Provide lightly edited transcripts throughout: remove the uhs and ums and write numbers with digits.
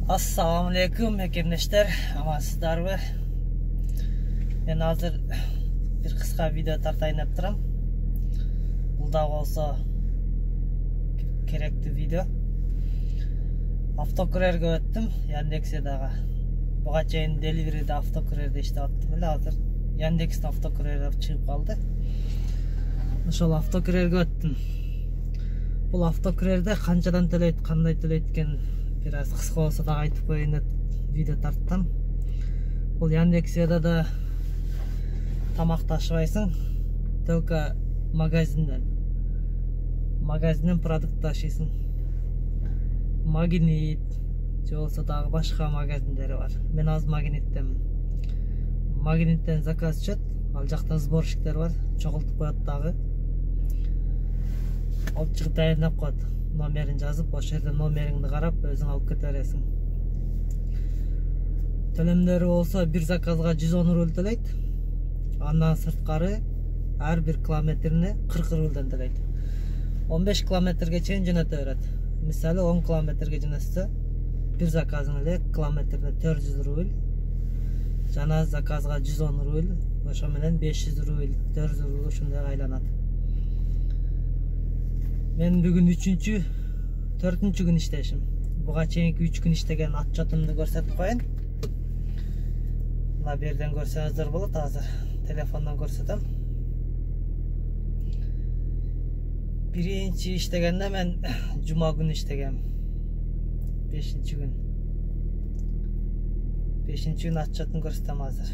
Assalamu alaikum hekimleşler, amансыздарбы? Мен азыр bir kısa video tartayın yaptırам. Бұл да болса керекті видео. Автокүрерге өттім, Яндекседағы. Бұға чейін Delivery'de автокүрерде иштеп аттым эле, азыр Яндекстің автокүрері чыгып калды. Ошол автокүрерге өттім. Бұл автокүрерде канчадан төлөйт, кандай төлөйт экен biraz kısa olsa da aytıp koyun video tarttım. Бұл Яндекс'de da tamak taşıvaysın. Только magazinden produkt taşıysın. Magnet olsa da başka magazinleri var. Ben az magnetten. Magnetten zakaz çıt. Al жақта сборщиктер var. Çoğultup koyat dağı. Алып чыгып даярдап коет. Номерин жазып, ошол жерде номериңди карап, өзүң алып кете бересиң. Төлөмдөрү болсо бир заказга 110 рубль төлөйт. Андан сырткары ар бир километрине 40 рубльден төлөйт. 15 километрге чейин жөнөтө берет. Мисалы 10 километрге жөнөтсө, бир заказың эле километрине 400 рубль. Жана заказга 110 рубль, ошо менен 500 рубль, 400 рубль ушундай айланат. Men bugün 3-cü, 4-cü gün işleşim. Buğa çeyinki 3 gün işlegen atçatımды көрсөтүп koyun. Mına berden көрсөңүздөр болот, азыр telefondan көрсөтөм. Birinci işlegende men Cuma günü işlegem. 5-ci gün. 5-ci gün atçatını көрсөтөm азыр.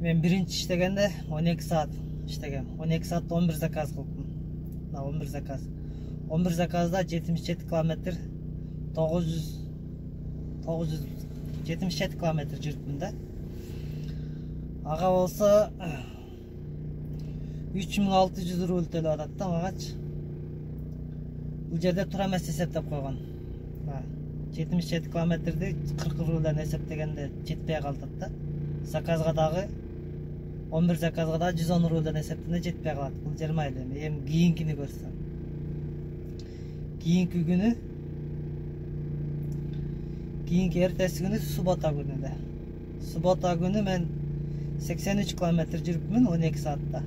Men birinci işlegende 12 saat işlegem. 12 saat 11 zakaz kıldım. 11 zakaz. 11 zakazda 77 kilometre 977 kilometre жүрүптүм да. Ага болсо 3600 рубль төлөп атат да магач. Бул жерде тура эмес эсептеп койгон. 77 километрди 40 рубльден эсептегенде жетпей калат да. Заказга дагы 11 заказга да 110 рубльден эсептегенде жетпей калат. Бул жармайды. Эми кийинкини көрсөм. Кийинки күнү, кийинки эртеси күнү суббота күнү да. Суббота күнү мен 83 километр жүрүпмүн 12 саатта.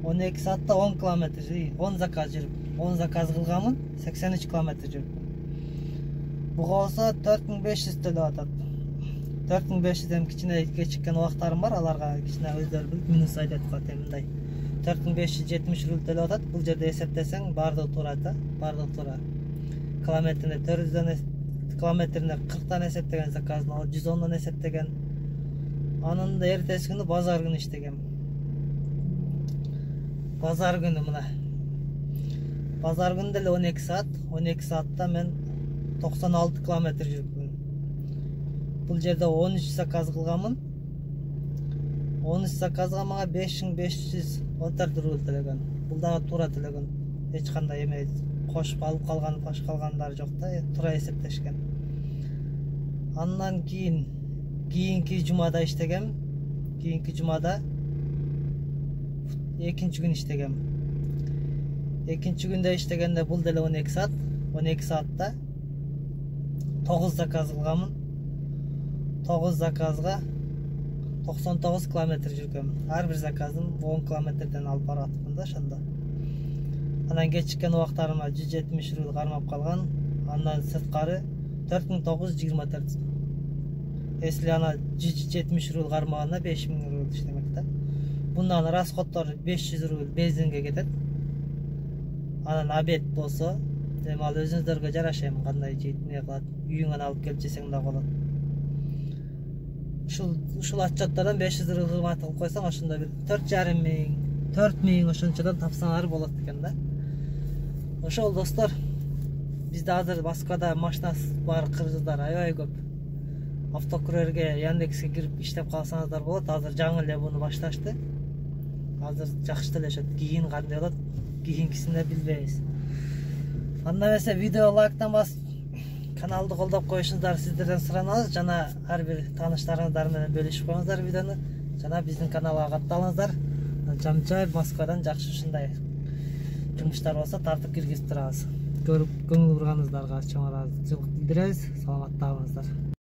12 саатта 10 километр, 10 заказ жүрүп, 10 заказ кылганмын, 83 километр жүрүпмүн. Буга болсо 4500 төлөп атат. 4500'den кичине кечиккен убактарым бар, аларга кичине өздөрү билип минус айтып коет мындай. 4570 рубль төлөп атат. Бул жерде эсептесең бардыгы туура да, бардыгы туура. Километрине 400'den километрине 40'tan эсептеген заказын 110'dan эсептеген. Анын да эртеси күнү базар күнү иштегем. Базар күнү мына. Базар күнү деле 12 саат, 12 саатта мен 96 километр жүрүпмүн. Бұл жерде 13 заказ кылганмын. 13 заказга мага 5514 рубль төлөгөн. Бул дагы туура төлөгөн. Эч кандай эме кошуп алып калган, паш калгандар жок да, туура эсептешкен. Андан кийинки жумада иштегем. Кийинки жумада экинчи күн иштегем. Экинчи күндө иштегенде бул деле 12 саат. 12 саатта 9 заказ кылганмын. 9 заказга 99 километр жүргөм. Ар бир заказым 10 километрден алып баратмын да ошондо. Анан кечиккен убактарыма 170 рубль кармап калган. Андан сырткары 4924. Если ана 170 рубль кармаганда 5000 рубль иштемек да. Bundan расходтор 500 рубль бензинге кетет. Анан обед болсо, эми ал өзүңүздөргө жараша эми кандай жейт, эмне кылат, үйүңөн алып келип жесең да болот. Ушул атчаттардан 500 рубль кызмат кылып койсоң, ошондо бир 4500, 4000 ошончодон тапсаңар болот экен да. Ошол достор, бизде азыр Москвада машинасы бар кыргыздар аябай көп. Автокүрерге Яндекске кирип иштеп калсаңыздар болот. Азыр жаңы эле буну башташты. Азыр жакшы төлөшөт. Кийин кандай болот, кийинкисинде билбейбиз. Анда эмесе видео лайктан басып, каналды колдоп коюшуңуздар сиздерден суранабыз. Жана ар бир тааныштарыңыздар менен бөлүшүп коюңуздар видеону. Жана биздин каналга катталыңыздар. жамчай Москвадан жакшы ушундай жумуштар болсо тартып киргизип турабыз. Көрүп көңүл бурганыңыздарга чоң ыраазычылык билдиребиз. Саламатта болуңуздар.